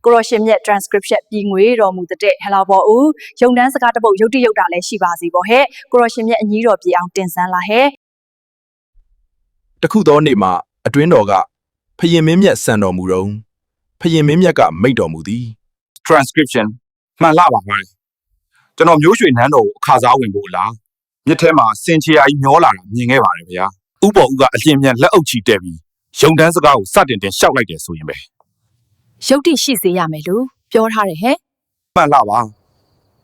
ကိုရရှင်မြက် transcription ပြီးငွေတော်မူတဲ့ဟလာပေါ်ဦးရုံတန်းစကားတပုတ်ရုပ်တိရုပ်တာလည်းရှိပါစီပေါ့ဟဲ့ကိုရရှင်မြက်အကြီးတော်ပြေအောင်တင်ဆန်းလာဟဲ့တခုသောနေ့မှာအတွင်းတော်ကဖယင်မင်းမြတ်ဆန်တော်မူတော့ဖယင်မင်းမြတ်ကမိတ်တော်မူသည် transcription မှန်လာပါမယ်ကျွန်တော်မျိုးရွှေနန်းတော်ကိုအခါစားဝင်ဖို့လားမြစ်ထဲမှာစင်ချေယာကြီးမျောလာတာမြင်ခဲ့ပါတယ်ဗျာဥပေါ်ဦးကအလင်းမြန်လက်အုပ်ချီတက်ပြီးရုံတန်းစကားကိုစတင်တင်ရှောက်လိုက်တယ်ဆိုရင်ပဲရုပ်တိရှိစေရမယ်လို့ပြောထားတယ်ဟဲ့မှန်လာပါ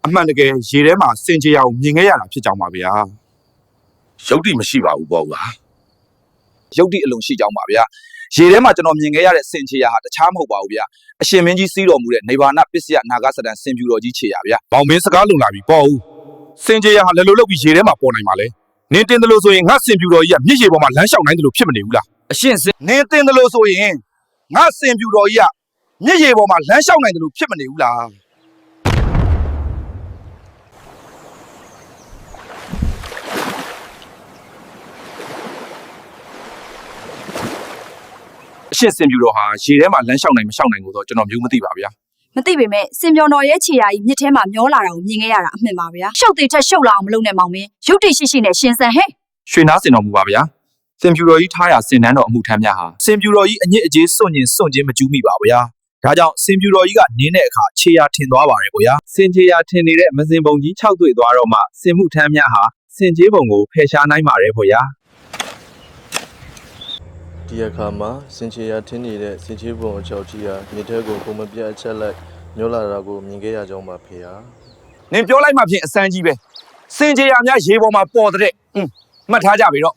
အမှန်တကယ်ရေထဲမှာစင်ချေယာကိုမြင်ခဲ့ရတာဖြစ်ကြောင်းပါဗျာရုပ်တိမရှိပါဘူးပေါ့လားရုပ်တိအလုံးရှိကြောင်းပါဗျာရေထဲမှာကျွန်တော်မြင်ခဲ့ရတဲ့စင်ချေယာဟာတခြားမဟုတ်ပါဘူးဗျာအရှင်မင်းကြီးစီးတော်မူတဲ့နေဗာနပစ္စယနာဂစတန်စင်ပြူတော်ကြီးခြေရဗျာဘောင်မင်းစကားလုံလာပြီပေါ့ဦးစင်ချေယာဟာလည်းလို့ပြီးရေထဲမှာပေါ်နိုင်ပါလေနင်းတင်တယ်လို့ဆိုရင်ငါစင်ပြူတော်ကြီးကမြစ်ရေပေါ်မှာလမ်းလျှောက်နိုင်တယ်လို့ဖြစ်မနေဘူးလားအရှင်စင်နင်းတင်တယ်လို့ဆိုရင်ငါစင်ပြူတော်ကြီးကမြစ်ရေပေါ်မှာလမ်းလျှောက်နိုင်တယ်လို့ဖြစ်မနေဘူးလားအရှင်းစင်ပြူတော်ဟာရေထဲမှာလမ်းလျှောက်နိုင်မလျှောက်နိုင်ကိုတော့ကျွန်တော်မျိုးမသိပါဗျာမသိပေမဲ့စင်ပြောင်တော်ရဲ့ခြေရာကြီးမြစ်ထဲမှာမျောလာတာကိုမြင်ခဲ့ရတာအမှန်ပါဗျာရှုပ်သေးချက်ရှုပ်လာအောင်မလုပ်နဲ့မောင်မင်းရုပ်တိရှိရှိနဲ့ရှင်ဆန်ဟဲ့ရွှေနားစင်တော်မူပါဗျာစင်ပြူတော်ကြီးထားရစင်တန်းတော်အမှုထမ်းများဟာစင်ပြူတော်ကြီးအညစ်အကြေးစွန့်ခြင်းမကျူးမိပါဗျာဒါကြောင့်စင်ပြူတော်ကြီးကနင်းတဲ့အခါခြေရာထင်သွားပါတယ်ဗျာစင်ခြေရာထင်နေတဲ့မစင်ပုံကြီး6တွေ့သွားတော့မှစင်မှုထမ်းများဟာစင်ကြေးပုံကိုဖယ်ရှားနိုင်ပါတယ်ဗျာဒီအခါမှာစင်ချေယာထင်းနေတဲ့စင်ချေပုံအချောက်ကြီးဟာမြေထဲကိုပုံမပြတ်အချက်လိုက်ညှိုးလာတာကိုမြင်ခဲ့ရကြောင်းပါဖေဟာနင်ပြောလိုက်မှဖြင့်အစမ်းကြီးပဲစင်ချေယာများရေပေါ်မှာပေါ်တဲ့မှတ်ထားကြပြီတော့